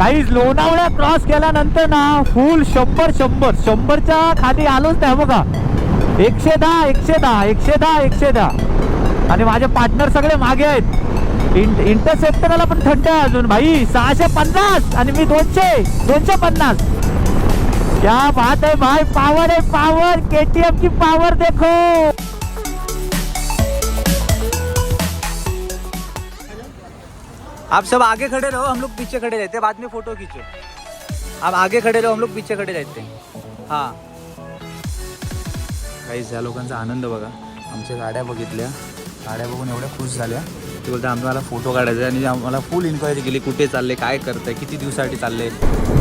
काहीच लोणावळा क्रॉस केल्यानंतर ना फुल 100च्या खाली आलोच नाही बघा. 110 110 110 110 आणि माझे पार्टनर सगळे मागे आहेत. इंटरसेप्टरला पण थंड आहे अजून भाई. 650 आणि मी 250. क्या बात है भाई. पावर है पावर. KTM की पावर देखो. आप सब आगे खड़े रहो, हम लोग पीछे खड़े रहते हैं, बाद में फोटो खींचो. आप आगे खड़े रहो, हम लोग पीछे खड़े रहते हैं. हाँ काहीच या लोकांचा आनंद बघा. आमच्या गाड्या बघितल्या, गाड्या बघून एवढ्या खुश झाल्या. ते बोलते आम्हाला फोटो काढायचा आणि आम्हाला फुल इन्क्वायरी केली कुठे चालले, काय करताय, किती दिवसासाठी चालले.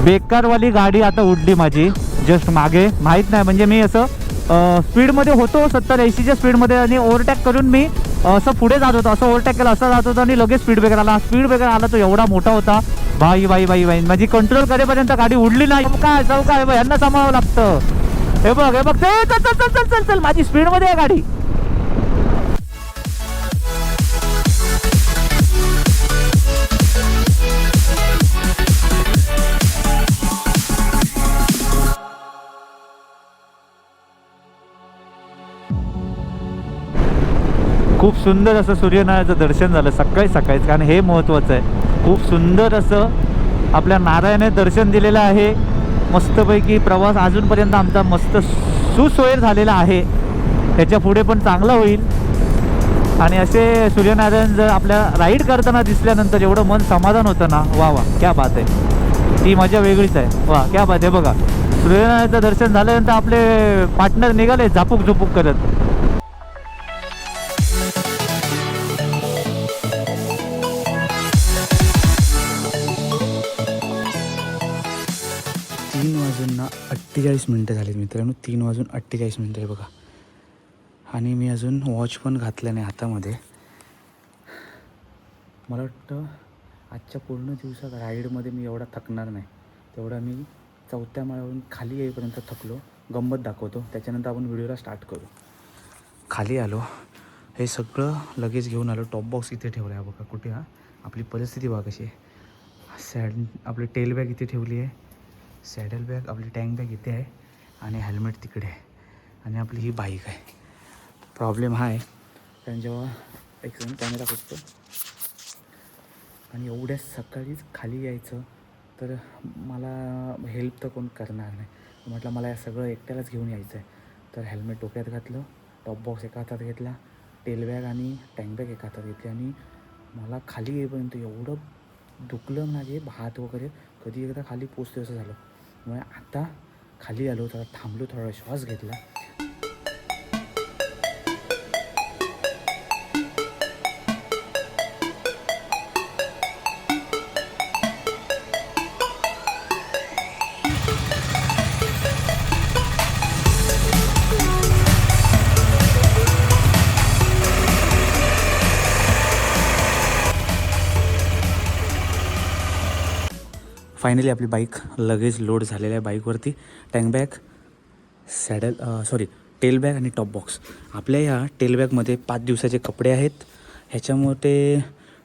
बेकारवाली गाडी आता उडली माझी जस्ट मागे. माहीत नाही म्हणजे मी असं स्पीडमध्ये होतो 70-80च्या स्पीडमध्ये आणि ओव्हरटॅक करून मी असं पुढे जात होतो. असं ओव्हरटॅक केलं असं जात होतं आणि लगेच स्पीड ब्रेकर आला. स्पीड ब्रेकर आला तो एवढा मोठा होता भाई भाई भाई भाई. माझी कंट्रोल करेपर्यंत गाडी उडली नाही. काय चौका आहे यांना सांभाळावं लागतं. हे बघ हे बघ. चल चल चल चल चल चल. माझी स्पीडमध्ये आहे गाडी. खूप सुंदर असं सूर्यनारायणाचं दर्शन झालं सकाळी सकाळीच, कारण हे महत्त्वाचं आहे. खूप सुंदर असं आपल्या नारायणाने दर्शन दिलेलं आहे. मस्तपैकी प्रवास अजूनपर्यंत आमचा मस्त सुसोयर झालेला आहे. त्याच्या पुढे पण चांगला होईल. आणि असे सूर्यनारायण जर आपल्या राईड करताना दिसल्यानंतर एवढं मन समाधान होतं ना. वा वा क्या बात आहे. ती मजा वेगळीच आहे. वा क्या बात आहे. बघा सूर्यनारायणाचं दर्शन झाल्यानंतर आपले पार्टनर निघाले झापूक झुपूक करत. ना 48 मिनटं झाली मित्रांनो. 3:48 आहे बघा. आणि मी अजून वॉच पण घातलं नाही हातामध्ये. मला वाटतं आजच्या पूर्ण दिवसात राईडमध्ये मी एवढा थकणार नाही तेवढा मी 4थ्या माळ्यावरून खाली येईपर्यंत थकलो. गंमत दाखवतो त्याच्यानंतर आपण व्हिडिओला स्टार्ट करू. खाली आलो, हे सगळं लगेच घेऊन आलो. टॉप बॉक्स इथे ठेवला आहे बघा. कुठे हा आपली परिस्थिती बघा कशी आहे. आपली टेल बॅग इथे ठेवली आहे. सॅडल बॅग आपली टँक बॅग इथे आहे आणि हेल्मेट तिकडे आहे आणि आपली ही बाईक आहे. प्रॉब्लेम हा आहे कारण जेव्हा एक सेकंड कॅमेरा करतो आणि एवढ्या सकाळीच खाली यायचं तर मला हेल्प तर कोण करणार नाही. म्हटलं मला हे सगळं एकट्यालाच घेऊन यायचं आहे. तर हेल्मेट डोक्यात घातलं, टॉप बॉक्स एका हातात घेतला, टेल बॅग आणि टँक बॅग एका हातात घेतली आणि मला खाली येईपर्यंत एवढं दुखलं माझे हात वगैरे. कधी एकदा खाली पोचते असं झालं. मग आता खाली आलो, जरा थांबलो, थोडा श्वास घेतला. फायनली आपली बाईक लगेच लोड झालेलं आहे. बाईकवरती टँक बॅग, टेल बॅग आणि टॉप बॉक्स. आपल्या ह्या टेल बॅगमध्ये 5 दिवसाचे कपडे आहेत. ह्याच्यामध्ये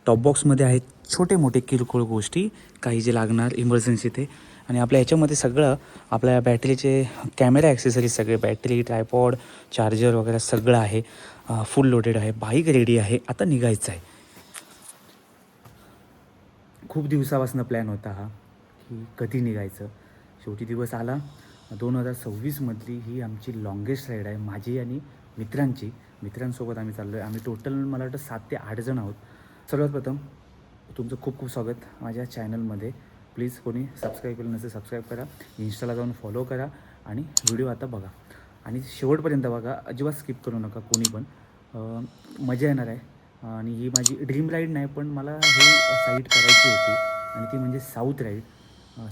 टॉप बॉक्समध्ये आहेत छोटे मोठे किरकोळ गोष्टी काही जे लागणार इमर्जन्सी ते. आणि आपल्या ह्याच्यामध्ये सगळं आपल्या बॅटरीचे कॅमेरा ॲक्सेसरीज सगळे, बॅटरी, ट्रायपॉड, चार्जर वगैरे सगळं आहे. फुल लोडेड आहे. बाईक रेडी आहे. आता निघायचं आहे. खूप दिवसापासून प्लॅन होता हा की कधी निघायचं. शेवटी दिवस आला. 2026मधली ही आमची लॉंगेस्ट राईड आहे माझी आणि मित्रांसोबत आम्ही चाललो आहे. आम्ही टोटल मला वाटतं 7 ते 8 जण आहोत. सर्वात प्रथम तुमचं खूप खूप स्वागत माझ्या चॅनलमध्ये. प्लीज कोणी सबस्क्राईब केलं नसेल सबस्क्राईब करा, इंस्टाला जाऊन फॉलो करा आणि व्हिडिओ आता बघा आणि शेवटपर्यंत बघा. अजिबात स्किप करू नका कोणी पण. मजा येणार आहे. आणि ही माझी ड्रीम राईड नाही पण मला ही साईड करायची होती आणि ती म्हणजे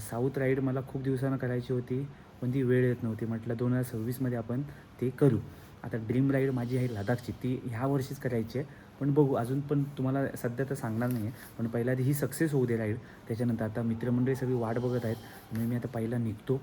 साऊथ राईड मला खूप दिवसानं करायची होती पण ती वेळ येत नव्हती. म्हटलं 2026मध्ये आपण ते करू. आता ड्रीम राईड माझी आहे लडाखची, ती ह्या वर्षीच करायची आहे पण बघू. अजून पण तुम्हाला सध्या तर सांगणार नाही आहे पण पहिला आधी ही सक्सेस होऊ दे राईड. त्याच्यानंतर आता मित्रमंडळी सगळी वाट बघत आहेत म्हणून मी आता पहिला निघतो.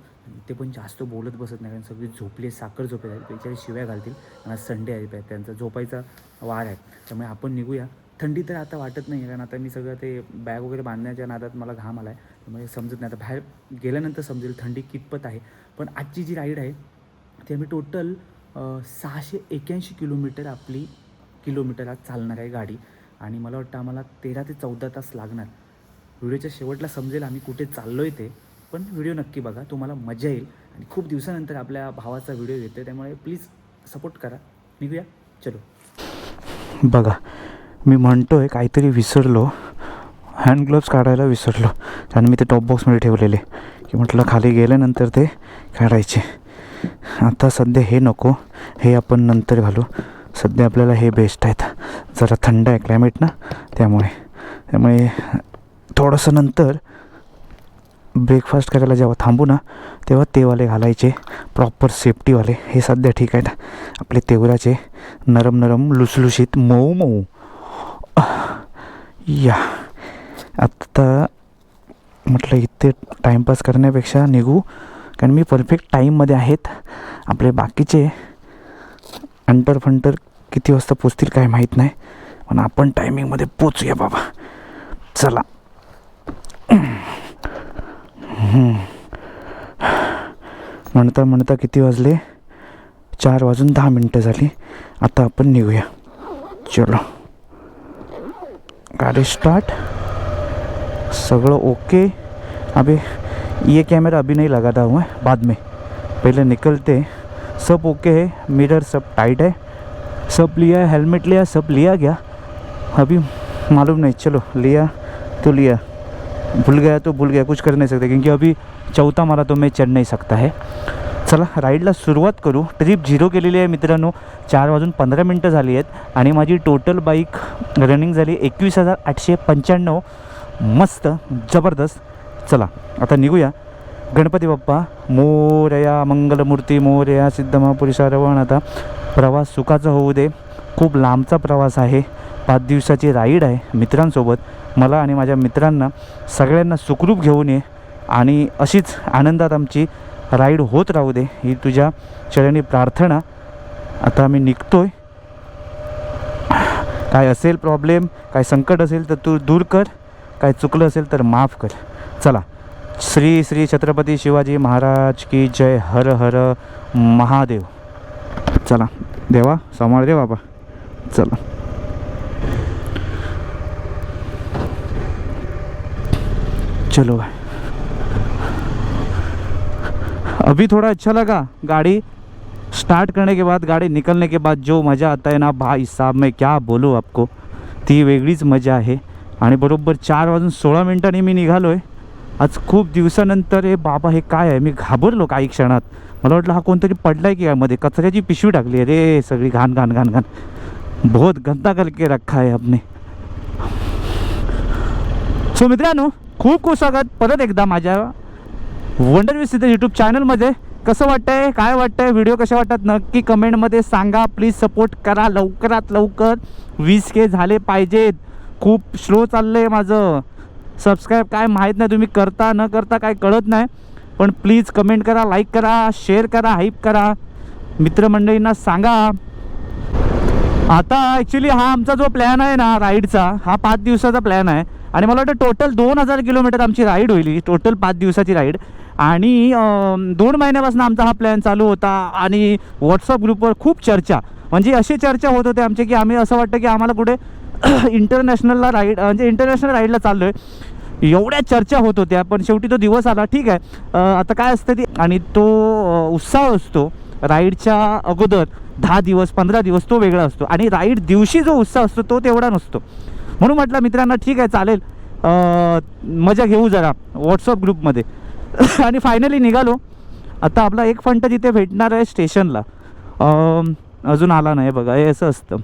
ते पण जास्त बोलत बसत नाही कारण सगळी झोपले, साखर झोपले आहेत. त्याच्यावर शिव्या घालतील. आणि संडे आहे, त्यांचा झोपायचा वार आहे त्यामुळे आपण निघूया. थंडी तर आता वाटत नाही, कारण आता मी सगळं ते बॅग वगैरे बांधण्याच्या नादात मला घाम आला आहे, त्यामुळे समजत नाही. आता बाहेर गेल्यानंतर समजेल थंडी कितपत आहे. पण आजची जी राईड आहे ती आम्ही टोटल 681 किलोमीटर आज चालणार आहे गाडी. आणि मला वाटतं आम्हाला 13 ते 14 तास लागणार. व्हिडिओच्या शेवटला समजेल आम्ही कुठे चाललो आहे ते, पण व्हिडिओ नक्की बघा, तुम्हाला मजा येईल. आणि खूप दिवसानंतर आपल्या भावाचा व्हिडिओ येतो, त्यामुळे प्लीज सपोर्ट करा. निघूया, चलो. बघा, मी म्हणतो आहे काहीतरी विसरलो, हँड ग्लोव्स काढायला विसरलो, आणि मी ते टॉप बॉक्समध्ये ठेवलेले की म्हटलं खाली गेल्यानंतर ते काढायचे. आता सध्या हे नको, हे आपण नंतर घालू. सध्या आपल्याला हे बेस्ट आहेत, जरा थंड आहे क्लायमेट ना, त्यामुळे थोडंसं नंतर ब्रेकफास्ट करायला जेव्हा थांबू ना तेव्हा ते वाले घालायचे, प्रॉपर सेफ्टीवाले. हे सध्या ठीक आहेत आपले तेवराचे, नरम नरम लुसलुशीत मऊ मऊ. या आत्ता म्हटलं इथे टाईमपास करण्यापेक्षा निघू, कारण मी परफेक्ट टाईममध्ये आहेत. आपले बाकीचे अंटर फंटर किती वाजता पोचतील काय माहीत नाही, पण आपण टायमिंगमध्ये पोचूया बाबा. चला. म्हणता किती वाजले? 4:10 झाली. आता आपण निघूया. चलो, गाड़ी स्टार्ट, सगळं ओके. अभी ये कैमरा अभी नहीं लगाता हुआ है, बाद में, पहले निकलते. सब ओके है, मिरर सब टाइट है, सब लिया है, हेलमेट लिया, सब लिया गया. अभी मालूम नहीं, चलो लिया तो लिया, भूल गया तो भूल गया, कुछ कर नहीं सकते, क्योंकि अभी चौथा मारा तो मैं चढ़ नहीं सकता है. चला राईडला सुरुवात करू. ट्रिप 0 केलेली आहे मित्रांनो. 4:15 झाली आहेत आणि माझी टोटल बाईक रनिंग झाली 21,895. मस्त जबरदस्त. चला आता निघूया. गणपती बाप्पा मोरया, मंगलमूर्ती मोरया, सिद्धमहापुरी सारवण. आता प्रवास सुखाचा होऊ दे. खूप लांबचा प्रवास आहे, 5 दिवसाची राईड आहे मित्रांसोबत. मला आणि माझ्या मित्रांना सगळ्यांना सुखरूप घेऊन ये आणि अशीच आनंदात आमची राईड होत राहू दे, ही तुझ्या चरणी प्रार्थना. आता आम्ही निघतोय. काय असेल प्रॉब्लेम, काय संकट असेल तर तू दूर कर, काय चुकलं असेल तर माफ कर. चला. श्री श्री छत्रपती शिवाजी महाराज की जय. हर हर महादेव. चला देवा सांभाळ रे बाबा. चला. चलो भाई. अभी थोड़ा अच्छा लगा गाड़ी स्टार्ट करने के बाद, गाड़ी निकलने के बाद जो मज़ा आता है ना भाई साहब, मैं क्या बोलूँ आपको, ती वेगळीच मजा आहे. आणि बरोबर 4:16 मी निघालो आहे. आज खूप दिवसानंतर. हे बाबा हे काय आहे, मी घाबरलो काही क्षणात. मला वाटलं हा कोणतरी पडला आहे की काय, मध्ये कचऱ्याची पिशवी टाकली आहे रे, सगळी घाण घाण घाण घाण, बहुत गंदा करके रखा आहे आपने. सो मित्रांनो, खूप खूप स्वागत परत एकदा माझ्या वंडर विथ सिद्धेश यूट्यूब चॅनलमध्ये. कसं वाटतंय, काय वाटतंय, व्हिडिओ कसे वाटतात नक्की कमेंटमध्ये सांगा. प्लीज सपोर्ट करा लवकरात लवकर. 20K झाले पाहिजेत. खूप स्लो चाललं आहे माझं. सबस्क्राईब काय माहीत नाही तुम्ही करता न करता, काय कळत नाही, पण प्लीज कमेंट करा, लाईक करा, शेअर करा, हाईप करा, मित्रमंडळींना सांगा. आता ॲक्च्युली हा आमचा जो प्लॅन आहे ना राईडचा, हा 5 दिवसाचा प्लॅन आहे. आणि मला वाटतं टोटल 2000 किलोमीटर आमची राईड होईल, टोटल 5 दिवसाची राईड. आणि 2 महिन्यापासून आमचा हा प्लॅन चालू होता. आणि व्हॉट्सअप ग्रुपवर खूप चर्चा, म्हणजे अशी चर्चा होत होते आमची की आम्ही असं वाटतं की आम्हाला कुठे इंटरनॅशनलला राईड, म्हणजे इंटरनॅशनल राईडला चाललो आहे, एवढ्या चर्चा होत होत्या. पण शेवटी तो दिवस आला. ठीक आहे, आता काय असतं ती, आणि तो उत्साह असतो राईडच्या अगोदर 10 दिवस 15 दिवस, तो वेगळा असतो. आणि राईड दिवशी जो उत्साह असतो तो तेवढा नसतो. म्हणून म्हटलं मित्रांना ठीक आहे चालेल, मजा घेऊ जरा व्हॉट्सअप ग्रुपमध्ये. आणि फायनली निघालो. आता आपला एक फंट जिथे भेटणार आहे स्टेशनला, अजून आला नाही बघा, हे असं असतं.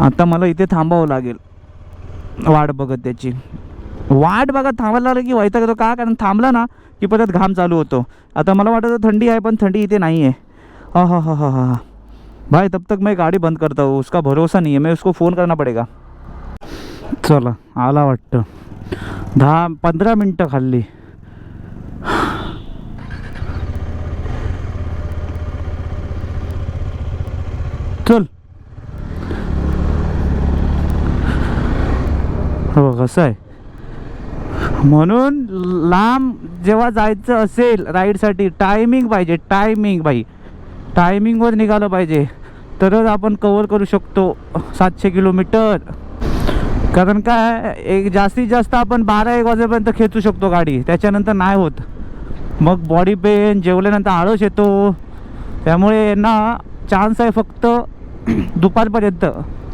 आता मला इथे थांबावं लागेल वाट बघत, त्याची वाट बघत थांबायला लागलं की वैताग येतो. का, कारण थांबला ना की परत घाम चालू होतो. आता मला वाटतं थंडी आहे, पण थंडी इथे नाही आहे. हा भाई, तब तक मैं गाड़ी बंद करता हूँ, उसका भरोसा नहीं है, मैं उसको फ़ोन करना पड़ेगा. चला आला वाटतं. 10-15 मिनटं खाल्ली. चल असं आहे. म्हणून लांब जेव्हा जायचं असेल राईडसाठी टायमिंग पाहिजे, टायमिंग बाई, टायमिंगवर निघालं पाहिजे तरच आपण कवर करू शकतो 700 किलोमीटर. कारण काय एक जास्तीत जास्त आपण 12-1 वाजेपर्यंत खेचू शकतो गाडी, त्याच्यानंतर नाही होत. मग बॉडी पेन, जेवल्यानंतर आळस येतो. त्यामुळे यांना चान्स आहे फक्त दुपारपर्यंत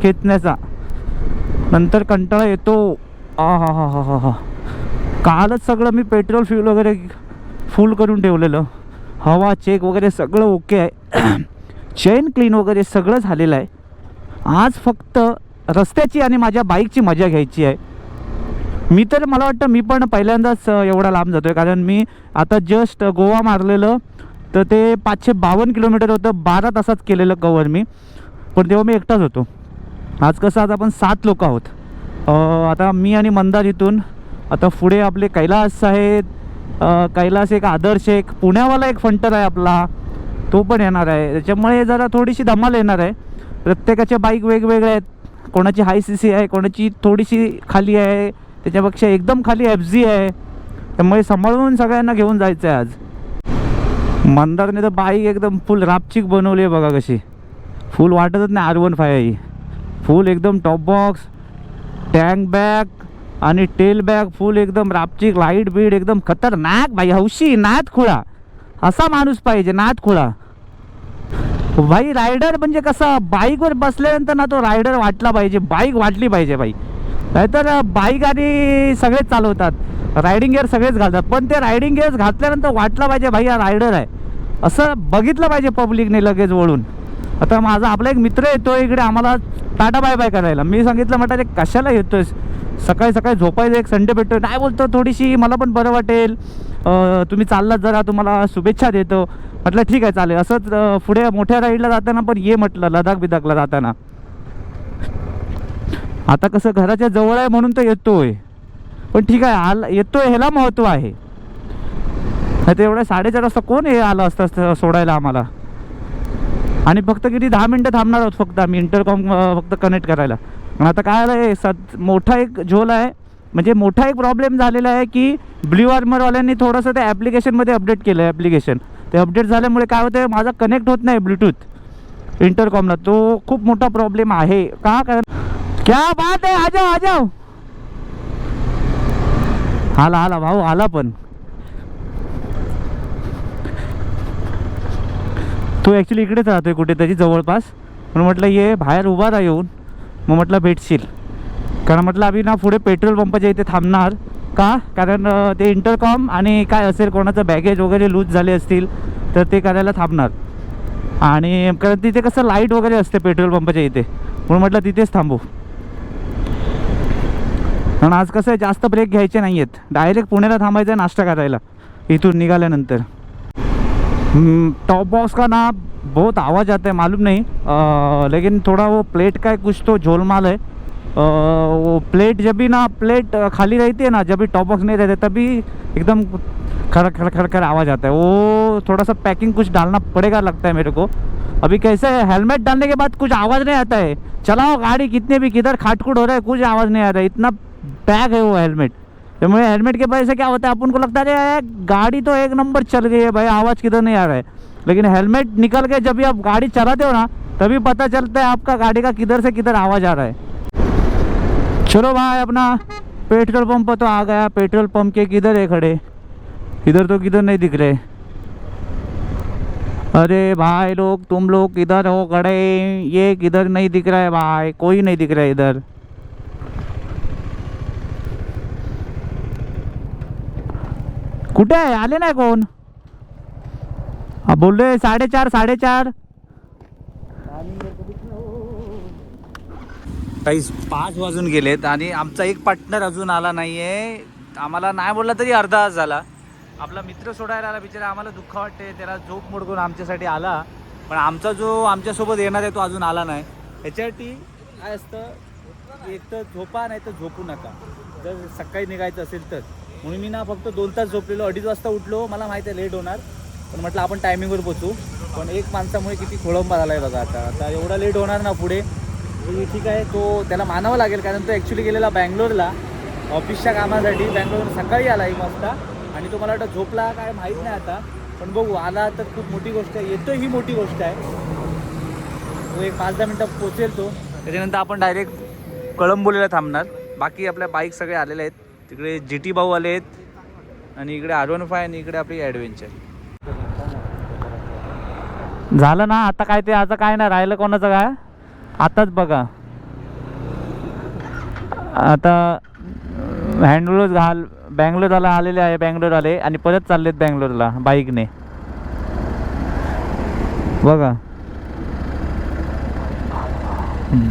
खेचण्याचा, नंतर कंटाळा येतो. हा कालच सगळं मी पेट्रोल फ्यूल वगैरे फुल करून ठेवलेलं, हवा चेक वगैरे सगळं ओके आहे. चेन क्लीन वगैरे सगळं झालेलं आहे. आज फक्त रस्त्याची आणि माझ्या बाईकची मजा घ्यायची आहे. मी तर मला वाटतं मी पण पहिल्यांदाच एवढा लांब जातो आहे, कारण मी आता जस्ट गोवा मारलेलं तर ते 552 किलोमीटर होतं. 12 तासात केलेलं कवर मी, पण तेव्हा मी एकटाच होतो. आज कसं आज आपण 7 लोक आहोत. आता मी आणि मंदार इथून आता पुढे आपले कैलास आहेत. कैलास एक, आदर्श एक, पुण्यावाला एक फंटर आहे आपला, तो पण येणार आहे. त्याच्यामुळे जरा थोडीशी धमाल येणार आहे. प्रत्येकाच्या बाईक वेगवेगळ्या आहेत. कोणाची हाय CC आहे, कोणाची थोडीशी खाली आहे, त्याच्यापेक्षा एकदम खाली FZ आहे. त्यामुळे सांभाळून सगळ्यांना घेऊन जायचं आहे आज. मंदारने तर बाईक एकदम फुल रापचिक बनवली आहे बघा कशी. फुल वाटतच नाही R15 आहे ही. फुल एकदम टॉप बॉक्स, टँक बॅग आणि टेल बॅग फुल एकदम रापचिक, लाईट बीट एकदम खतरनाक भाई. हौशी नाद खुळा असा माणूस पाहिजे, नाद खुळा भाई. रायडर म्हणजे कसं बाईकवर बसल्यानंतर ना तो रायडर वाटला पाहिजे, बाईक वाटली पाहिजे बाई. नाहीतर बाईक आणि सगळेच चालवतात, रायडिंग गिअर सगळेच घालतात, पण ते रायडिंग गिअर्स घातल्यानंतर वाटलं पाहिजे भाई हा रायडर आहे, असं बघितलं पाहिजे पब्लिकने लगेच वळून. आता माझा आपला एक मित्र येतो इकडे आम्हाला टाटा बाय बाय करायला. मी सांगितलं म्हटलं रे कशाला येतोयस, सकाळी सकाळी झोपायचं, एक संडे भेटतो. नाही बोलतो थोडीशी मला पण बरं वाटेल, तुम्ही चाललात जरा, तुम्हाला शुभेच्छा देतो. म्हटलं ठीक आहे चालेल. असंच पुढे मोठ्या राईडला जाताना पण ये म्हटलं, लडाख बिदाखला जाताना. आता कसं घराच्या जवळ आहे म्हणून तर येतोय, पण ठीक आहे येतोय ह्याला महत्त्व आहे. नाही तर एवढ्या 4:30 वाजता कोण हे आलं असतं सोडायला आम्हाला. आणि फक्त किती 10 मिनटं थांबणार आहोत फक्त आम्ही इंटरकॉम फक्त कनेक्ट करायला. पण आता काय आलं आहे मोठा एक झोल आहे, म्हणजे मोठा एक प्रॉब्लेम झालेला आहे की ब्ल्यू आर्मरवाल्यांनी थोडंसं ते ॲप्लिकेशनमध्ये अपडेट केलं आहे. ॲप्लिकेशन ते अपडेट झाल्यामुळे काय होतं आहे, माझा कनेक्ट होत नाही ब्लूटूथ इंटरकॉमला. तो खूप मोठा प्रॉब्लेम आहे. का कारण क्या बात आहे, आ जाओ. आला भाऊ आला. पण तो ॲक्च्युली इकडेच राहतोय कुठेतरी जवळपास, पण म्हटलं ये बाहेर उभा राहा येऊन. मग म्हटलं भेटशील, कारण म्हटलं आम्ही ना पुढे पेट्रोल पंपाच्या इथे थांबणार. का कारण ते इंटरकॉम आणि काय असेल कोणाचं बॅगेज वगैरे लूज झाले असतील तर ते करायला थांबणार. आणि कारण तिथे कसं लाईट वगैरे असते पेट्रोल पंपाच्या इथे, म्हणून म्हटलं तिथेच थांबू. कारण आज कसं आहे जास्त ब्रेक घ्यायचे नाही आहेत, डायरेक्ट पुण्याला थांबायचं आहे नाश्ता करायला इथून निघाल्यानंतर. टॉप बॉक्स का ना बहुत आवाज़ आता है मालूम नहीं, लेकिन थोड़ा वो प्लेट का कुछ तो झोलमाल है. वो प्लेट जब भी ना प्लेट खाली रहती है ना, जब भी टॉप बॉक्स नहीं रहते तभी एकदम खड़ आवाज़ आता है. वो थोड़ा सा पैकिंग कुछ डालना पड़ेगा लगता है मेरे को. अभी कैसे है हेलमेट डालने के बाद कुछ आवाज़ नहीं आता है, चलाओ गाड़ी कितने भी किधर खाटखुट हो रहा है कुछ आवाज़ नहीं आ रहा है, इतना पैक है वो हेलमेट. मुझे हेलमेट के वजह से क्या होता है अपन को लगता है गाड़ी तो एक नंबर चल गई है भाई, आवाज़ किधर नहीं आ रहा है. लेकिन हेलमेट निकल के जब भी आप गाड़ी चलाते हो ना तभी पता चलता है आपका गाड़ी का किधर से किधर आवाज़ आ रहा है. चलो भाई अपना पेट्रोल पंप तो आ गया. पेट्रोल पंप के किधर है खड़े, इधर तो किधर नहीं दिख रहे. अरे भाई लोग तुम लोग किधर हो खड़े, ये किधर नहीं दिख रहा है भाई, कोई नहीं दिख रहा है इधर. कुठे आहे, आले नाही कोण. बोलले 4:30. काही 5 वाजून गेलेत आणि आमचा एक पार्टनर अजून आला नाही आहे. आम्हाला नाही बोलला तरी अर्धा तास झाला. आपला मित्र सोडायला आला बिचारा, आम्हाला दुःख वाटते, त्याला झोप मोडकून आमच्यासाठी आला. पण आमचा जो आमच्यासोबत येणार आहे तो अजून आला नाही. ह्याच्यासाठी काय असतं, एक तर झोपा नाही तर झोपू नका जर सकाळी निघायचं असेल तर. म्हणून मी ना फक्त 2 तास झोपलेलो, 2:30 वाजता उठलो. मला माहिती आहे लेट होणार, पण म्हटलं आपण टायमिंगवर पोचू. पण एक माणसामुळे किती खोळंबा झाला आहे बघा. आता एवढा लेट होणार ना पुढे, ठीक आहे. तो त्याला मानावं लागेल, कारण तो ॲक्च्युली गेलेला बँगलोरला ऑफिसच्या कामासाठी बँगलोर सकाळी आला 1 वाजता आणि तुम्हाला वाटतं झोपला काय माहीत नाही आता, पण बघू आला तर खूप मोठी गोष्ट आहे, येतो ही मोठी गोष्ट आहे. तो एक 5-10 मिनटं पोचेल तो, त्याच्यानंतर आपण डायरेक्ट कळंबोलीला थांबणार. बाकी आपल्या बाईक सगळे आलेले आहेत. तिकडे GT भाऊ आले आहेत आणि इकडे R15 आणि इकडे आपली ॲडव्हेंचर. झालं ना आता काय ते, आता काय नाही राहिलं कोणाचं काय. आताच बघा आता हँडलोज घाल बँगलोरला आलेले आहे, बँगलोर आले आणि परत चाललेत बँगलोरला बाईकने. बघा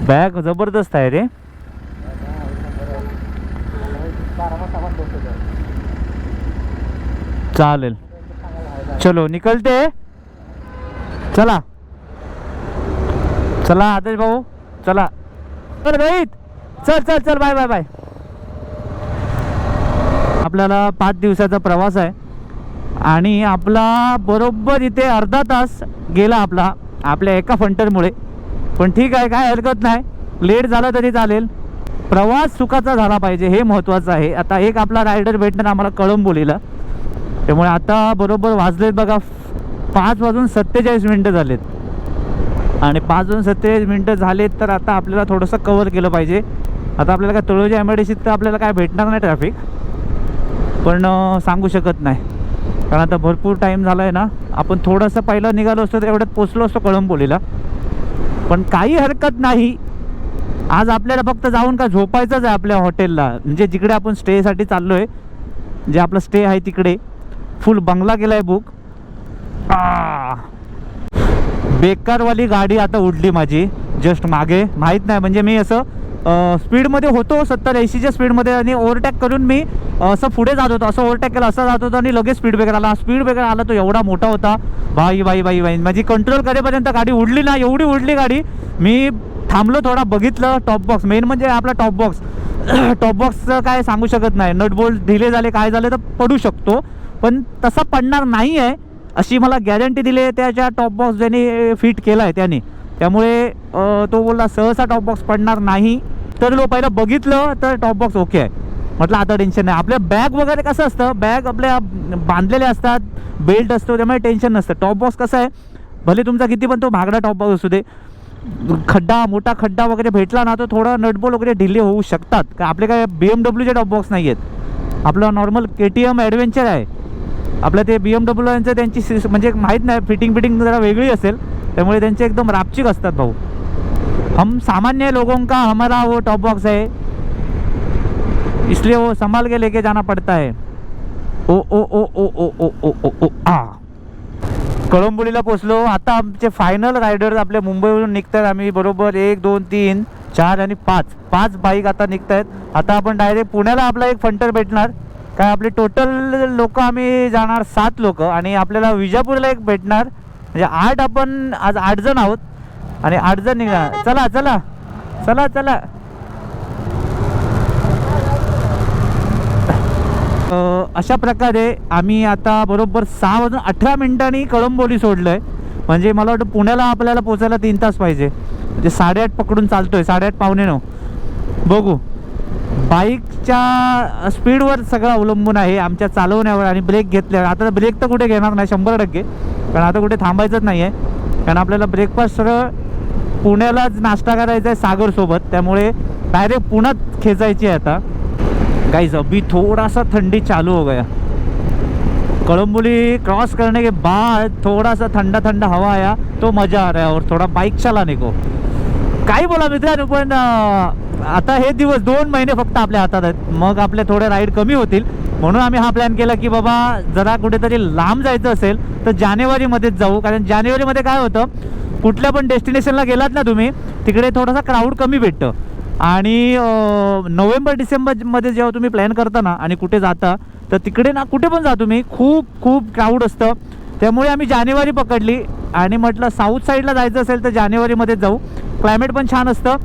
बॅग जबरदस्त आहे रे. चालेल चलो निकलते, चला चला आदेश भाऊ चला. चल रोहित चल चल चल बाय बाय बाय. आपल्याला 5 दिवसाचा प्रवास आहे आणि आपला बरोबर इथे अर्धा तास गेला आपला आपल्या एका फंटरमुळे. पण ठीक आहे, काय हरकत नाही, लेट झाला तरी चालेल. प्रवास सुखाचा झाला पाहिजे हे महत्त्वाचं आहे. आता एक आपला रायडर भेटणार आम्हाला कळंबोलीला, त्यामुळे आता बरोबर वाजलेत बघा 5:47 झालेत आणि 5:47 झालेत. तर आता आपल्याला थोडंसं कवर केलं पाहिजे. आता आपल्याला काय तळोजा MIDCत तर आपल्याला काय भेटणार नाही ट्रॅफिक, पण सांगू शकत नाही कारण आता भरपूर टाईम झाला आहे ना. आपण थोडंसं पहिलं निघालो असतो तर एवढ्यात पोचलो असतो कळंबोलीला, पण काही हरकत नाही. आज आपल्याला फक्त जाऊन का झोपायचंच आहे आपल्या हॉटेलला, म्हणजे जिकडे आपण स्टेसाठी चाललो आहे, जे आपलं स्टे आहे तिकडे फुल बंगला केला आहे बुक. बेकारवाली गाडी आता उडली माझी जस्ट मागे, माहीत नाही म्हणजे मी असं स्पीडमध्ये होतो 70-80च्या स्पीडमध्ये आणि ओव्हरटॅक करून मी असं पुढे जात होतो, असं ओव्हरटॅक केलं असं जात होतो आणि लगेच स्पीड ब्रेकर आला. स्पीड ब्रेकर आला तो एवढा मोठा होता, बाई बाई बाई बाई माझी कंट्रोल करेपर्यंत गाडी उडली ना, एवढी उडली गाडी. मी थांबलो थोडा, बघितलं टॉप बॉक्स, मेन म्हणजे आपला टॉप बॉक्स टॉप बॉक्सचं काय सांगू शकत नाही, नट बोल्ट ढिले झाले काय झाले तर पडू शकतो, पण तसा पडणार नाही आहे अशी मला गॅरंटी दिली आहे त्याच्या टॉप बॉक्स ज्याने फिट केला आहे त्याने. त्यामुळे तो बोलला सहसा टॉप बॉक्स पडणार नाही. तर लो पहिलं बघितलं तर टॉप बॉक्स ओके आहे, म्हटलं आता टेन्शन नाही. आपल्या बॅग वगैरे कसं असतं, बॅग आपल्या बांधलेल्या असतात, बेल्ट असतो, त्यामुळे टेन्शन नसतं. टॉप बॉक्स कसं आहे, भले तुमचा किती पण तो महागडा टॉप बॉक्स असू दे, खड्डा मोठा खड्डा वगैरे भेटला ना तर थोडं नटबोल्ट वगैरे ढिले होऊ शकतात. का आपले काय BMWचे टॉप बॉक्स नाही आहेत, आपलं नॉर्मल KTM ॲडव्हेंचर आहे. आपलं ते BMW यांचं त्यांची म्हणजे माहीत नाही फिटिंग जरा वेगळी असेल, त्यामुळे त्यांचे एकदम रापचिक असतात भाऊ. हम सामान्य लोगों का हमारा वो टॉप बॉक्स है, इसलिए वो संभाल के लेके जाना पड़ता है. ओ ओ ओ ओ ओ ओ ओ ओ ओ आ कळंबोलीला पोचलो. आता आमचे फायनल रायडर्स आपल्या मुंबईवरून निघतात. आम्ही बरोबर 1, 2, 3, 4 आणि 5 बाईक आता निघत आहेत. आता आपण डायरेक्ट पुण्याला आपला एक फंटर भेटणार. काय आपले टोटल लोक आम्ही जाणार 7 लोक आणि आपल्याला विजापूरला एक भेटणार, म्हणजे 8. आपण आज 8 जण आहोत आणि 8 जण निघणार. चला चला चला चला. अशा प्रकारे आम्ही आता बरोबर 6:18 कळंबोली सोडलं आहे. म्हणजे मला वाटतं पुण्याला आपल्याला पोचायला 3 तास पाहिजे, म्हणजे 8:30 पकडून चालतोय, 8:30 पावणे 9. बघू, बाईकच्या स्पीडवर सगळं अवलंबून आहे, आमच्या चालवण्यावर आणि ब्रेक घेतल्यावर. आता ब्रेक तर कुठे घेणार नाही 100%, कारण आता कुठे थांबायचंच नाही आहे, कारण आपल्याला ब्रेकफास्ट सरळ पुण्यालाच नाश्ता करायचा आहे सागरसोबत, त्यामुळे डायरेक्ट पुण्यात खेचायची आहे. आता गाइस अभी थोड़ा सा ठंडी चालू हो गया, कळंबोली क्रॉस करने के बाद थोड़ा सा ठंडा ठंडा हवा आया तो मज़ा आ रहा है और थोड़ा बाइक चलाने को. काही बोला मित्रांनो, पण आता हे दिवस 2 महिने फक्त आपल्या हातात आहेत, मग आपले थोडे राईड कमी होतील. म्हणून आम्ही हा प्लॅन केला की बाबा जरा कुठेतरी लांब जायचं असेल तर जानेवारीमध्येच जाऊ, कारण जानेवारीमध्ये काय होतं, कुठल्या पण डेस्टिनेशनला गेलात ना तुम्ही तिकडे थोडासा क्राऊड कमी भेटतं. आणि नोव्हेंबर-डिसेंबरमध्ये जेव्हा तुम्ही प्लॅन करता ना आणि कुठे जाता तर तिकडे ना कुठे पण जा तुम्ही खूप क्राऊड असतं. त्यामुळे आम्ही जानेवारी पकडली आणि म्हटलं साऊथ साईडला जायचं असेल तर जानेवारीमध्येच जाऊ. क्लायमेट पण छान असतं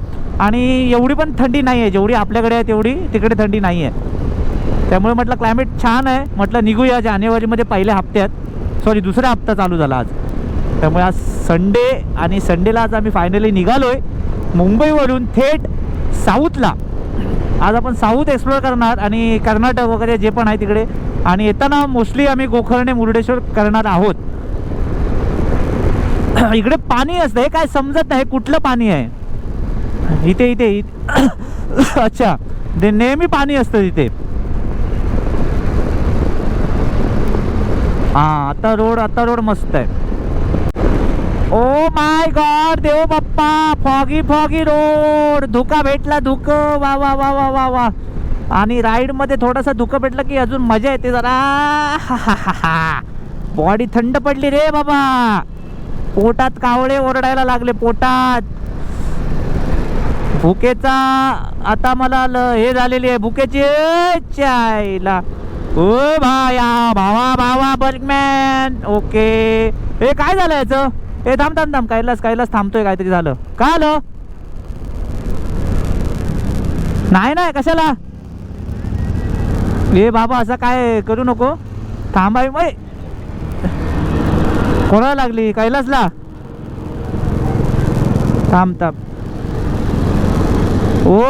आणि एवढी पण थंडी नाही आहे, जेवढी आपल्याकडे आहे तेवढी तिकडे थंडी नाही आहे. त्यामुळे म्हटलं क्लायमेट छान आहे, म्हटलं निघूया जानेवारीमध्ये पहिल्या हप्त्यात, सॉरी दुसरा हप्ता चालू झाला आज. त्यामुळे आज संडे आणि संडेला आज आम्ही फायनली निघालो आहे मुंबईवरून थेट साऊथला. आज आपण साऊथ एक्सप्लोअर करणार आणि कर्नाटक वगैरे जे पण आहे तिकडे, आणि येताना मोस्टली आम्ही गोकर्णे मुर्डेश्वर करणार आहोत. इकडे पाणी असतं, हे काय समजत नाही कुठलं पाणी आहे इथे इथे अच्छा, ते नेहमी पाणी असतं तिथे. हां, आता रोड मस्त आहे. ओ माय गॉड, देव बाप्पा, फॉगी रोड, धुका भेटला, धुक, वा वा वा वा वा वा. आणि राईडमध्ये थोडासा धुकं भेटलं की अजून मजा येते जरा. बॉडी थंड पडली रे बाबा, पोटात कावळे ओरडायला लागले, पोटात भुकेचा आता मला हे झालेली आहे, भुकेची चायला. ओ भाया, भावा बर्गमॅन. ओके, हे काय झालं याचं? हे थांब, कैलास थांबतोय, काहीतरी झालं. काय आलं? नाही कशाला? हे बाबा असं काय करू नको, थांबाय. कोणाला लागली? कैलासला? थांब. ओ,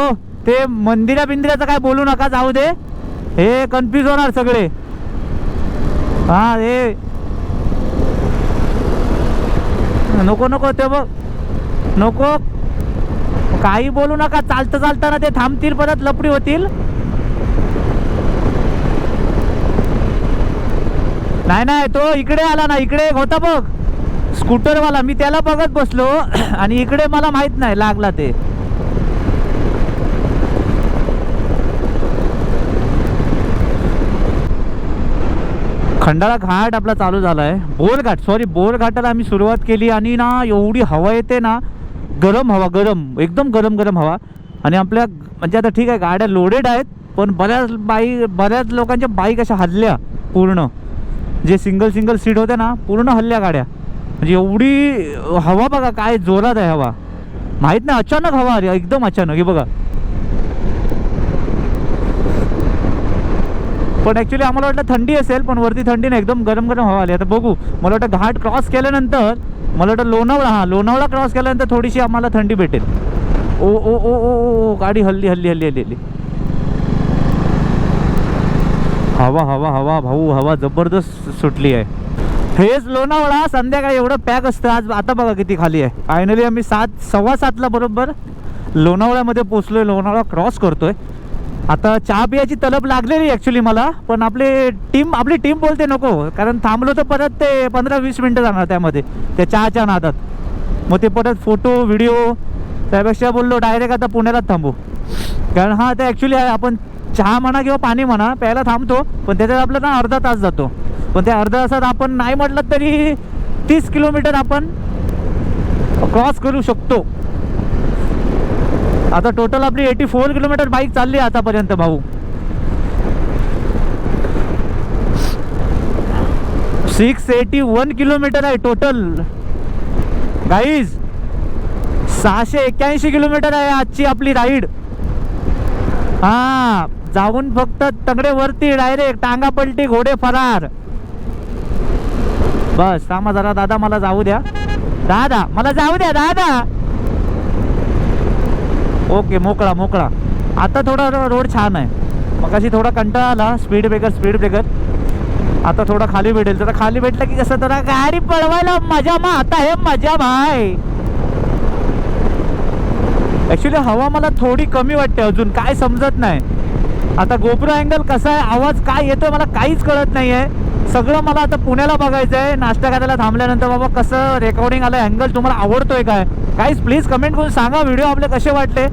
ते मंदिराचं काय बोलू नका, जाऊ दे, हे कन्फ्यूज होणार सगळे. हा, हे नको ते बघ, नको काही बोलू नका. चालताना ते थांबतील, परत लपडी होतील. नाही, तो इकडे आला ना, इकडे होता बघ स्कूटरवाला, मी त्याला बघत बसलो आणि इकडे मला माहित नाही लागला ते. खंडाळा घाट आपला चालू झाला आहे. बोर घाटाला आम्ही सुरुवात केली आणि ना एवढी हवा येते ना, गरम हवा, एकदम गरम हवा. आणि आपल्या म्हणजे आता ठीक आहे गाड्या लोडेड आहेत, पण बऱ्याच लोकांच्या बाईक अशा हल्ल्या पूर्ण, जे सिंगल सीट होते ना पूर्ण हल्ल्या गाड्या. म्हणजे एवढी हवा बघा, काय जोरात आहे हवा, माहीत नाही, अचानक हवा आली एकदम अचानक. हे बघा, पण ॲक्च्युली आम्हाला वाटलं थंडी असेल, पण वरती थंडी नाही, एकदम गरम हवा आली. आता बघू, मला वाटतं घाट क्रॉस केल्यानंतर, मला वाटतं लोणावळा क्रॉस केल्यानंतर थोडीशी आम्हाला थंडी भेटेल. ओ गाडी हल्ली. हवा भाऊ, हवा जबरदस्त सुटली आहे. हेच लोणावळा संध्याकाळी एवढं पॅक असतं. आज आता बघा किती खाली आहे. फायनली आम्ही 7:15 बरोबर लोणावळ्यामध्ये पोचलोय, लोणावळा क्रॉस करतोय. आता चहा पियाची तलब लागलेली ॲक्च्युली मला, पण आपली टीम बोलते नको, कारण थांबलो तर परत ते 15-20 मिनटं जाणार त्यामध्ये, त्या चहाच्या नादात. मग ते परत फोटो व्हिडिओ, त्यापेक्षा बोललो डायरेक्ट आता पुण्यालाच थांबू. कारण हा ते ॲक्च्युली आहे, आपण चहा म्हणा किंवा पाणी म्हणा प्यायला थांबतो, पण त्याच्यात आपलं ना अर्धा तास जातो. पण त्या अर्ध्या तासात आपण नाही म्हटलं तरी 30 किलोमीटर आपण क्रॉस करू शकतो. आता टोटल आपली 84 किलोमीटर बाईक चालली आहे आतापर्यंत भाऊ. 681 किलोमीटर आहे टोटल गाईज. 681 किलोमीटर आहे आजची आपली राईड. हा, जाऊन फक्त तंगडेवरती डायरेक्ट, टांगा पलटी, घोडे फरार. बस थांबा जरा, दादा मला जाऊ द्या, मला जाऊ द्या दादा. ओके, मोकळा. आता थोडा रोड छान आहे, मगाशी थोडा कंटाळा आला, स्पीड ब्रेकर. आता थोडा खाली भेटेल, जरा खाली भेटलं की कसं जरा गाडी पळवायला मजा. आता हे मजा भाई. ॲक्च्युली हवा मला थोडी कमी वाटते अजून, काय समजत नाही. आता गोप्रो अँगल कसा आहे, आवाज काय येतोय मला काहीच कळत नाही आहे. सगळं मला आता पुण्याला बघायचं आहे. नाश्ता करायला थांबल्यानंतर बाबा कसं रेकॉर्डिंग आलं, अँगल तुम्हाला आवडतोय काय, काहीच प्लीज कमेंट करून सांगा. व्हिडिओ आपले कसे वाटले.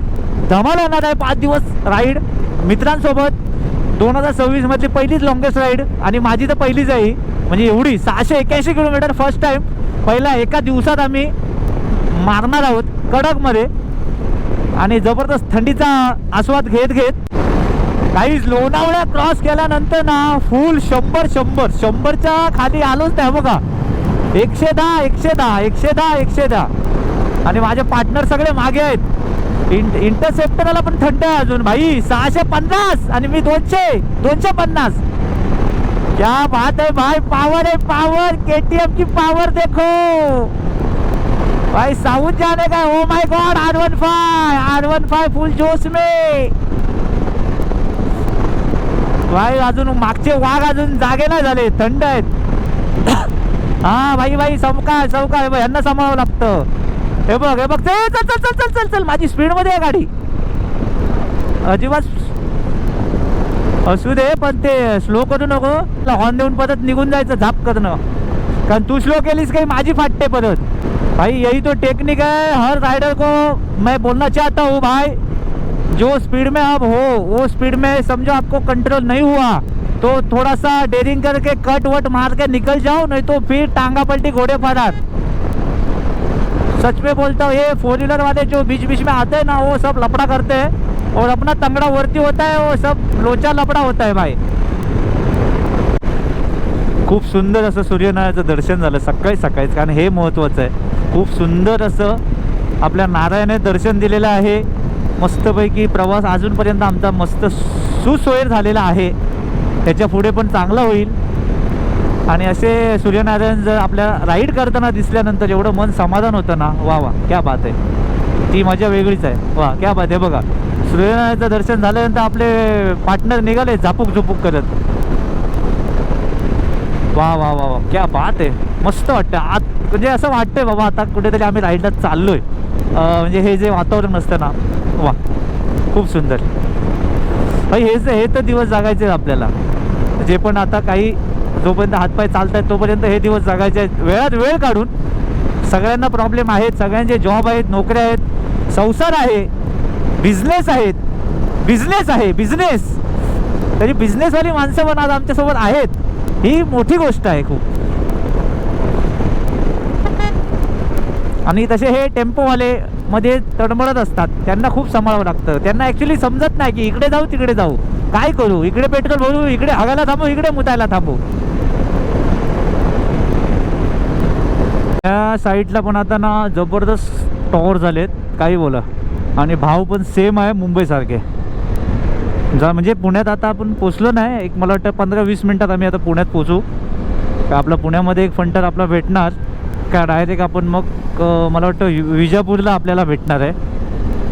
धमाल येणार आहे 5 दिवस राईड मित्रांसोबत. 2026 मधली पहिलीच लॉंगेस्ट राईड, आणि माझी तर पहिलीच आहे. म्हणजे एवढी 681 किलोमीटर फर्स्ट टाइम, पहिला एका दिवसात आम्ही मारणार आहोत कडकमध्ये, आणि जबरदस्त थंडीचा आस्वाद घेत काहीच. लोणावळा क्रॉस केल्यानंतर ना फुल 100च्या खाली आलोच नाही बघा. 110. आणि माझे पार्टनर सगळे मागे आहेत. इंटरसेप्टरला पण थंड आहे अजून भाई. 650 आणि मी 250. क्या बात है भाई, पावर है पावर. KTM की पावर देखो भाई, साउथ जाने का. ओ माय गॉड, R15 फुल जोश में. भाई अजून मागचे वाघ अजून जागे नाही झाले, थंड आहेत. हा भाई चमका चमका, यांना सांभाळावं लागतं. हे बघ चल चल चल चल चल चल चल, माझी स्पीड मध्ये आहे गाडी अजिबात. असू दे पण ते स्लो करू नको, हॉर्न देऊन परत निघून जायचं झाप करणं, कारण तू स्लो केलीस काही माझी फाटते परत. भाई यही तो टेक्निक है, हर राइडर को मैं बोलना चाहता हूँ भाई, जो स्पीड में आप हो वो स्पीड में समझो आपको कंट्रोल नहीं हुआ तो थोड़ा सा डेरिंग करके कट वट मार के निकल जाओ, नहीं तो फिर टांगा पलटी घोड़े फरार. सच में बोलता हूँ, ये 4 व्हीलर वाले जो बीच बीच में आते हैं ना, वो सब लफड़ा करते हैं और अपना तंगड़ा वरती होता है, वो सब लोचा लफड़ा होता है भाई. खूप सुंदर असं सूर्यनारायणाचं दर्शन झालं सकाळी सकाळीच, कारण हे महत्त्वाचं आहे. खूप सुंदर असं आपल्या नारायणाने दर्शन दिलेलं आहे. मस्तपैकी प्रवास अजूनपर्यंत आमचा मस्त सुसोयर झालेला आहे, त्याच्या पुढे पण चांगला होईल. आणि असे सूर्यनारायण जर आपल्या राईड करताना दिसल्यानंतर एवढं मन समाधान होतं ना, वा वा क्या बात आहे, ती मजा वेगळीच आहे. वा क्या बात आहे. बघा सूर्यनारायणाचं दर्शन झाल्यानंतर आपले पार्टनर निघाले झापूक झुपूक करत. वा वा वा वा क्या बात आहे, मस्त वाटतं आत, म्हणजे असं वाटतंय बाबा आता कुठेतरी आम्ही राईडला चाललोय. म्हणजे हे जे वातावरण असतं ना, वा खूप सुंदर. भाई हे तर दिवस जगायचे आपल्याला, जे पण आता काही जोपर्यंत हातपाय चालत आहेत तोपर्यंत हे दिवस जगायचे आहेत. वेळात वेळ काढून, सगळ्यांना प्रॉब्लेम आहेत, सगळ्यांचे जॉब आहेत, नोकऱ्या आहेत, संसार आहे, बिझनेस आहे बिझनेस, तरी बिझनेसवाली माणसं पण आज आमच्यासोबत आहेत, ही मोठी गोष्ट आहे खूप. आणि तसे हे टेम्पोवाले मध्ये तडमडत असतात, त्यांना खूप सांभाळावं लागतं. त्यांना ॲक्च्युली समजत नाही की इकडे जाऊ तिकडे जाऊ, काय करू, इकडे पेट्रोल भरू, इकडे हागायला थांबू, इकडे मुतायला थांबू. त्या साईडला पण आता ना जबरदस्त टॉवर झालेत, काही बोला. आणि भाव पण सेम आहे मुंबईसारखे. म्हणजे पुण्यात आता आपण पोचलो नाही, एक मला वाटतं 15-20 मिनटात आम्ही आता पुण्यात पोचू. का आपला पुण्यामध्ये एक फंटर आपला भेटणार का डायरेक्ट आपण मग मला वाटतं विजापूरला आपल्याला भेटणार आहे.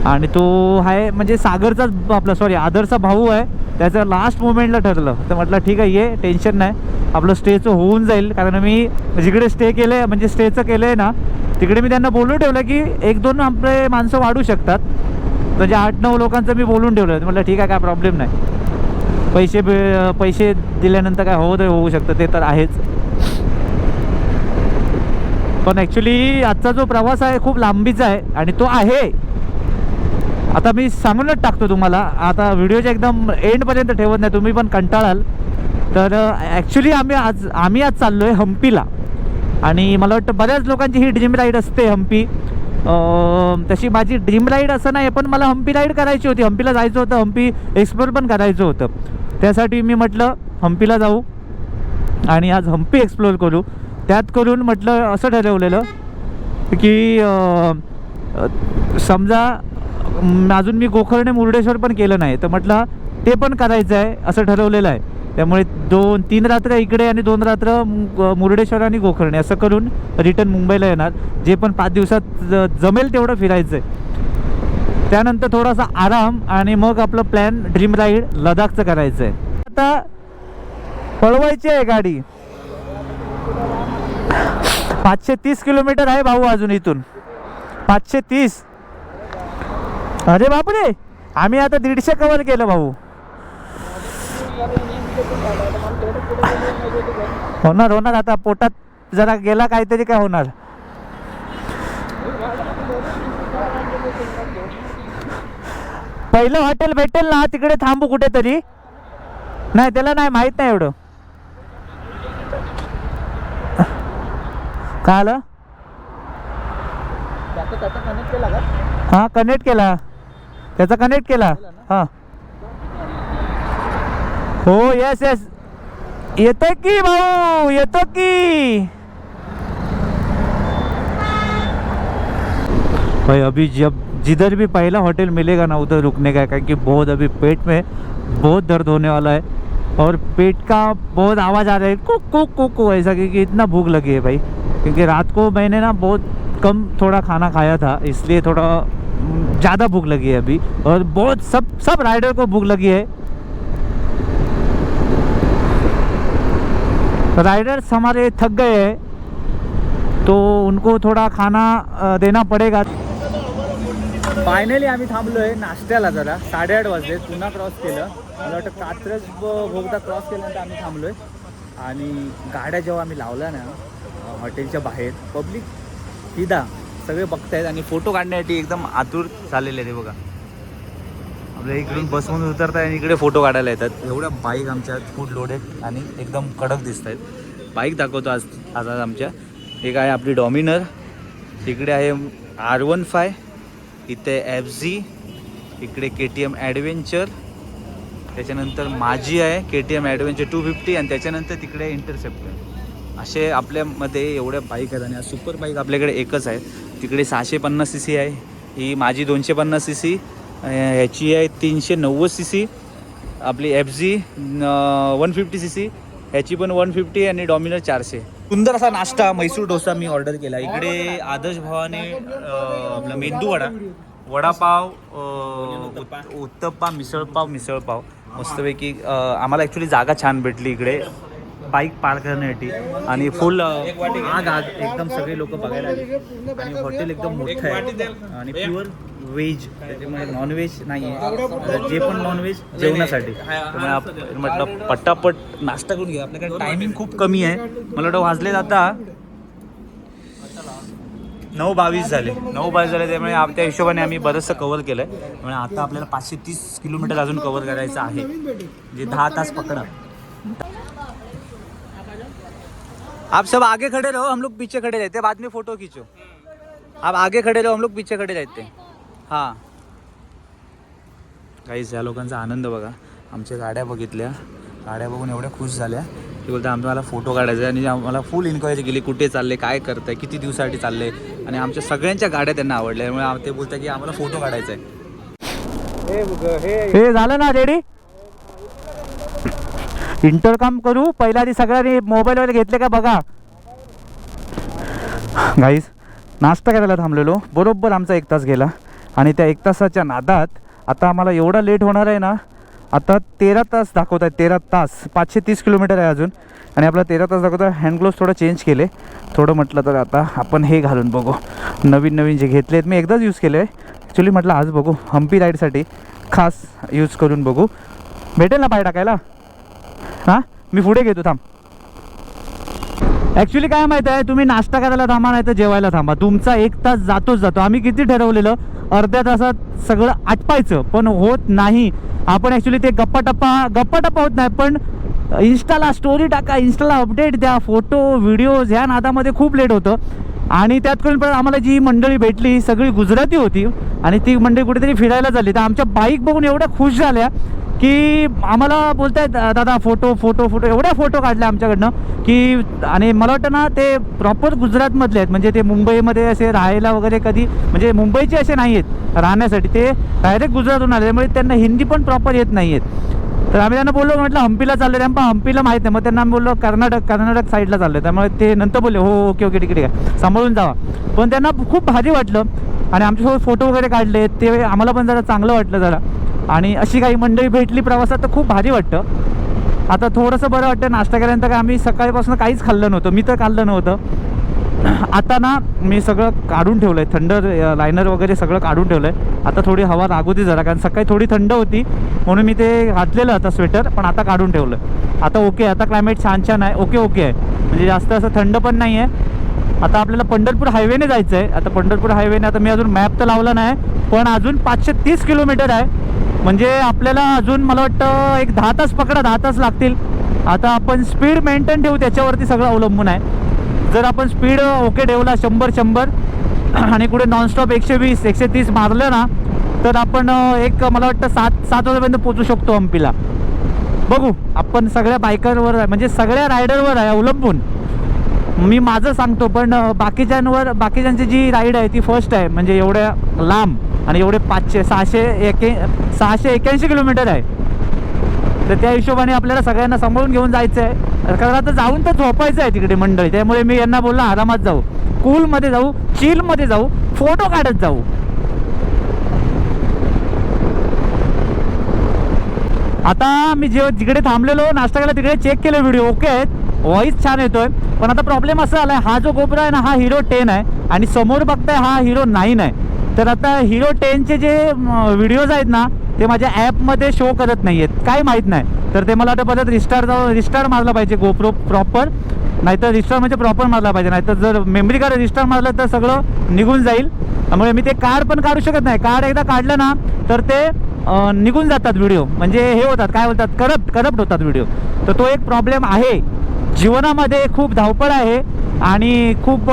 आणि तो आहे म्हणजे सागरचाच आपला आदरचा भाऊ आहे, त्याचं लास्ट मोमेंटला ठरलं. तर म्हटलं ठीक आहे ये, टेन्शन नाही, आपलं स्टेचं होऊन जाईल. कारण मी जिकडे स्टे केलं आहे म्हणजे स्टेचं केलं आहे ना, तिकडे मी त्यांना बोलून ठेवलं की 1-2 आपले माणसं वाढू शकतात. म्हणजे 8-9 लोकांचं मी बोलून ठेवलं. म्हटलं ठीक आहे, काय प्रॉब्लेम नाही, पैसे दिल्यानंतर काय होऊ शकतं, ते तर आहेच. पण ॲक्च्युली आजचा जो प्रवास आहे खूप लांबीचा आहे आणि तो आहे, आता मी सांगूनच टाकतो तुम्हाला. आता व्हिडिओच्या एकदम एंडपर्यंत ठेवत नाही, तुम्ही पण कंटाळाल. तर ॲक्च्युली आम्ही आज चाललो आहे हम्पीला. आणि मला वाटतं बऱ्याच लोकांची ही ड्रीम राईड असते हम्पी. तशी माझी ड्रीम राईड असं नाही, पण मला हम्पी राईड करायची होती, हम्पीला जायचं होतं, हम्पी एक्सप्लोर पण करायचं होतं. त्यासाठी मी म्हटलं हम्पीला जाऊ आणि आज हम्पी एक्सप्लोर करू. त्यात करून म्हटलं असं ठरवलेलं की समजा अजून मी गोकर्ण मुर्डेश्वर पण केलं नाही, तर म्हटलं ते पण करायचं आहे असं ठरवलेलं आहे. त्यामुळे 2-3 रात्र इकडे आणि 2 रात्र मुर्डेश्वर आणि गोकर्ण असं करून रिटर्न मुंबईला येणार. जे पण 5 दिवसात जमेल तेवढं फिरायचं आहे. त्यानंतर थोडासा आराम आणि मग आपलं प्लॅन ड्रीम राईड लडाखचं करायचं आहे. आता पळवायची आहे गाडी. 530 किलोमीटर आहे भाऊ अजून इथून, 530. अरे बापरे, आम्ही आता 150 कव्हर केलं भाऊ. होणार आता पोटात जरा गेला काहीतरी काय होणार. पहिलं हॉटेल भेटेल ना तिकडे थांबू कुठेतरी. नाही त्याला नाही माहित नाही एवढं. काय आलं? हां कनेक्ट केला, त्याचा कनेक्ट केला. हां हो यस येतो की भाऊ, येतो की भाई. अभी जिधर भी पहला होटल मिलेगा ना उधर रुकने का, क्योंकि बहुत अभी पेट में बहुत दर्द होने वाला है और पेट का बहुत आवाज़ आ रहा है कुक कुक कुक ऐसा, क्योंकि इतना भूख लगी है भाई. क्योंकि रात को मैंने ना बहुत कम थोड़ा खाना खाया था, इसलिए थोड़ा ज़्यादा भूख लगी है अभी. और बहुत सब राइडर को भूख लगी है. राइडर्स हमारे थक गए हैं तो उनको थोड़ा खाना देना पड़ेगा. फायनली आम्ही थांबलोय नाश्त्याला जरा 8:30 वाजले. पुन्हा क्रॉस केलं. मला वाटतं कात्रज बोगदा क्रॉस केल्यानंतर आम्ही थांबलोय. आणि गाड्या जेव्हा आम्ही लावल्या ना हॉटेलच्या बाहेर पब्लिक फिदा सगळे बघतायत आणि फोटो काढण्यासाठी एकदम आतुर झालेले ते बघा. आपल्या इकडून बसमधून उतरताय आणि इकडे फोटो काढायला येतात. एवढ्या बाईक आमच्या फुल लोडेड आणि एकदम कडक दिसत आहेत. बाईक दाखवतो आज आमच्या. एक आहे आपली डॉमिनर, इकडे आहे R15, इथे FZ, इकडे KTM ॲडव्हेंचर, त्याच्यानंतर माझी आहे KTM ॲडव्हेंचर 250 आणि त्याच्यानंतर तिकडे इंटरसेप्टर. असे आपल्यामध्ये एवढ्या बाईक आहेत. आणि आज सुपर बाईक आपल्याकडे एकच आहे. तिकडे 650 cc आहे, ही माझी 250 cc, ह्याची आहे 390 cc, आपली FZ 150 cc, ह्याची पण 150 आणि डॉमिनर 400. सुंदर असा नाश्ता मैसूर डोसा मी ऑर्डर केला. इकडे आदर्श भावाने आपला मेंदू वडा, वडापाव, उत्तप्पा, मिसळपाव मस्तपैकी. आम्हाला ॲक्च्युली जागा छान भेटली इकडे बाईक पार्क करण्यासाठी आणि फुल आग एकदम सगळे लोक बघायला आले. आणि हॉटेल एकदम मोठं आहे आणि प्युअर व्हेज, त्याच्यामुळे नॉनव्हेज नाही आहे. जे पण नॉनव्हेज जेवणासाठी. त्यामुळे म्हटलं पटापट नाश्ता करून घ्या. आपल्याकडे टायमिंग खूप कमी आहे. मला वाटतं वाजले आता 9:22 झाले. त्यामुळे त्या हिशोबाने आम्ही बरंचसं कव्हर केलं आहे. त्यामुळे आता आपल्याला 530 किलोमीटर अजून कव्हर करायचं आहे, म्हणजे 10 तास पकडा. आप सब आगे खड़े रहो, हम लोग पीछे खड़े रहते हैं, बाद में फोटो खींचो. आप आगे खड़े रहो, हम लोग पीछे खड़े रहते हैं. हां काहीच या लोकांचा आनंद बघा. आमच्या गाड्या बघितल्या, गाड्या बघून एवढ्या खुश झाल्या. ते बोलतात आम्हाला फोटो काढायचा आणि आम्हाला फुल इन्क्वायरी केली कुठे चालले, काय करताय, किती दिवसासाठी चालले. आणि आमच्या सगळ्यांच्या गाड्या त्यांना आवडल्या. त्यामुळे ते बोलतात की आम्हाला फोटो काढायचा आहे. हे झालं ना रेडी. इंटरकॉम करू पहिल्या आधी. सगळ्यांनी मोबाईल वगैरे घेतले का बघा. गाईज नाश्ता करायला थांबलेलो, बरोबर आमचा 1 तास गेला. आणि त्या 1 तासाच्या नादात आता आम्हाला एवढा लेट होणार आहे ना. आता 13 तास दाखवत आहे, 13 तास, 530 किलोमीटर आहे अजून. आणि आपला 13 तास दाखवत आहे. हँड ग्लोव्स थोडं चेंज केले, थोडं म्हटलं तर आता आपण हे घालून बघू. नवीन जे घेतले आहेत मी एकदाच यूज केले आहे ॲक्च्युली. म्हटलं आज बघू हम्पी राईडसाठी खास यूज करून बघू. भेटेल ना पाय टाकायला. हां मी पुढे घेतो थांब. ॲक्च्युली काय माहीत आहे, तुम्ही नाश्ता करायला थांबा नाही तर जेवायला थांबा, तुमचा 1 तास जातो. आम्ही किती ठरवलेलं अर्ध्या तासात सगळं आटपायचं, पण होत नाही. आपण ॲक्च्युली ते गप्पा होत नाही, पण इंस्टाला स्टोरी टाका, इंस्टाला अपडेट द्या, फोटो व्हिडिओज ह्या नादामध्ये खूप लेट होतं. आणि त्यात करून पण आम्हाला जी मंडळी भेटली सगळी गुजराती होती आणि ती मंडळी कुठेतरी फिरायला झाली. तर आमच्या बाईक बघून एवढ्या खुश झाल्या की आम्हाला बोलतायत दादा फोटो एवढ्या फोटो काढल्या आमच्याकडनं की. आणि मला वाटतं ना ते प्रॉपर गुजरातमधले आहेत, म्हणजे ते मुंबईमध्ये असे राहायला वगैरे कधी, म्हणजे मुंबईचे असे नाही आहेत राहण्यासाठी, ते डायरेक्ट गुजरातहून आले. त्यामुळे त्यांना हिंदी पण प्रॉपर येत नाही आहेत. तर आम्ही त्यांना बोललो, म्हटलं हम्पीला चाललो. त्यांना हम्पीला माहीत नाही. मग त्यांना आम्ही बोललो कर्नाटक साईडला चाललो. त्यामुळे ते नंतर बोलले हो ओके ठीक आहे सांभाळून जावा. पण त्यांना खूप भारी वाटलं आणि आमच्यासोबत फोटो वगैरे काढले. ते आम्हाला पण जरा चांगलं वाटलं जरा. आणि अशी काही मंडळी भेटली प्रवासात तर खूप भारी वाटतं. आता थोडंसं बरं वाटतं. नाश्ता केल्यानंतर काय आम्ही सकाळीपासून काहीच खाल्लं नव्हतं, मी तर खाल्लं नव्हतं. आता ना मी सगळं काढून ठेवलं आहे, थंड लायनर वगैरे सगळं काढून ठेवलं आहे. आता थोडी हवा लागू दे जरा, कारण सकाळी थोडी थंड होती म्हणून मी ते घातलेलं आता स्वेटर, पण आता काढून ठेवलं. आता ओके, आता क्लायमेट छान आहे, ओके आहे, म्हणजे जास्त असं थंड पण नाही आहे. आता आपल्याला पंढरपूर हायवेने जायचं आहे. आता पंढरपूर हायवेने आता मी अजून मॅप तर लावला नाही, पण अजून 530 किलोमीटर आहे. म्हणजे आपल्याला अजून मला वाटतं एक 10 तास पकडा, 10 तास लागतील. आता आपण स्पीड मेंटेन ठेवू, त्याच्यावरती सगळं अवलंबून आहे. जर आपण स्पीड ओके ठेवला 100 आणि कुठे नॉनस्टॉप 120 130 मारलं ना, तर आपण एक मला वाटतं 7 वाजेपर्यंत पोचू शकतो हम्पीला. बघू, आपण सगळ्या बायकरवर आहे, म्हणजे सगळ्या रायडरवर आहे अवलंबून. मी माझं सांगतो, पण बाकीच्यांची जी राईड आहे ती फर्स्ट आहे, म्हणजे एवढ्या लांब आणि एवढे 681 किलोमीटर आहे. तर त्या हिशोबाने आपल्याला सगळ्यांना सांभाळून घेऊन जायचं आहे. कारण आता जाऊन तर झोपायचं आहे तिकडे मंडळी. त्यामुळे मी यांना बोललो आरामात जाऊ, कूलमध्ये जाऊ, चिलमध्ये जाऊ, फोटो काढत जाऊ. आता मी जिकडे थांबलेलो नाश्ता केला तिकडे चेक केलं व्हिडिओ ओके आहेत. व्हॉइस छान येतोय. पण आता प्रॉब्लेम असा आलाय, हा जो गोप्रो आहे ना हा हिरो 10 आहे आणि समोर बघताय हा हिरो 9 आहे. तर आता हिरो 10चे जे व्हिडिओज आहेत ना ते माझ्या ॲपमध्ये शो करत नाही आहेत, काय माहीत नाही. तर ते मला आता परत रिस्टार्ट मारला पाहिजे गोप्रो प्रॉपर, नाहीतर रिस्टार्ट म्हणजे प्रॉपर मारला पाहिजे, नाहीतर जर मेमरी कार्ड रिस्टार्ट मारलं तर सगळं निघून जाईल. त्यामुळे मी ते कार्ड पण काढू शकत नाही. कार्ड एकदा काढलं ना तर ते निघून जातात व्हिडिओ, म्हणजे हे होतात, काय बोलतात, करप्ट होतात व्हिडिओ. तर तो एक प्रॉब्लेम आहे जीवनामध्ये. खूप धावपळ आहे आणि खूप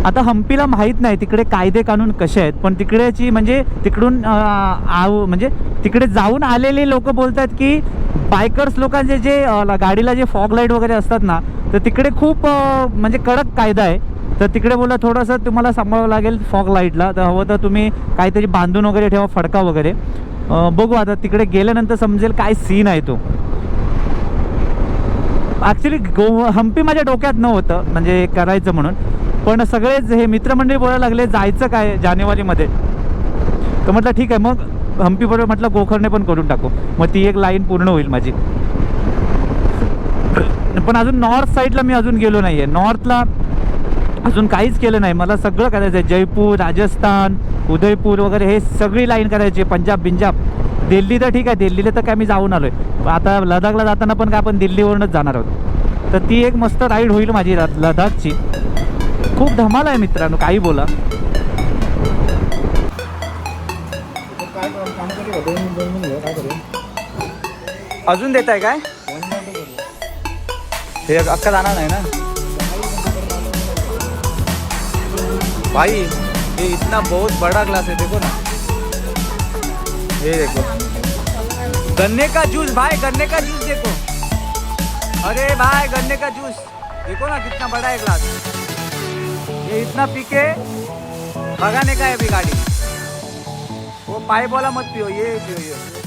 आता हम्पीला माहीत नाही तिकडे कायदे कानून कसे आहेत, पण तिकडेची म्हणजे तिकडून म्हणजे तिकडे जाऊन आलेले लोक बोलतात की बायकर्स लोकांचे जे गाडीला जे फॉग लाईट वगैरे असतात ना, तर तिकडे खूप म्हणजे कडक कायदा आहे. तर तिकडे बोला थोडंसं तुम्हाला सांभाळावं लागेल फॉग लाईटला, तर हवं तर तुम्ही काहीतरी बांधून वगैरे ठेवा, फडका वगैरे. बघू आता तिकडे गेल्यानंतर समजेल काय सीन आहे तो. ॲक्च्युली हम्पी माझ्या डोक्यात नव्हतं म्हणजे करायचं म्हणून, पण सगळेच हे मित्रमंडळी बोलायला लागले जायचं काय जानेवारीमध्ये. तर म्हटलं ठीक आहे, मग हम्पी बरोबर म्हटलं गोकर्णे पण करून टाकू, मग ती एक लाईन पूर्ण होईल माझी. पण अजून नॉर्थ साईडला मी अजून गेलो नाही आहे, नॉर्थला अजून काहीच केलं नाही. मला सगळं करायचं आहे, जयपूर, राजस्थान, उदयपूर वगैरे हे सगळी लाईन करायची, पंजाब बिंजाब. दिल्ली तर ठीक आहे, दिल्लीला तर काय मी जाऊन आलो आहे, आता लडाखला जाताना पण काय आपण दिल्लीवरूनच जाणार आहोत. तर ती एक मस्त राईड होईल माझी लडाखची. खूप धमाल आहे मित्रांनो, काही बोला. अजून देत आहे काय हे अक्का जाणार नाही ना भाई. ये इतना बहुत बड़ा ग्लास है, देखो ना, ये देखो गन्ने का जूस भाई, गन्ने का जूस देखो. अरे भाई गन्ने का जूस देखो ना कितना बड़ा है ग्लास. ये इतना पी के भगाने का है अभी गाड़ी. वो पाइप वाला मत पियो, ये पियो ये.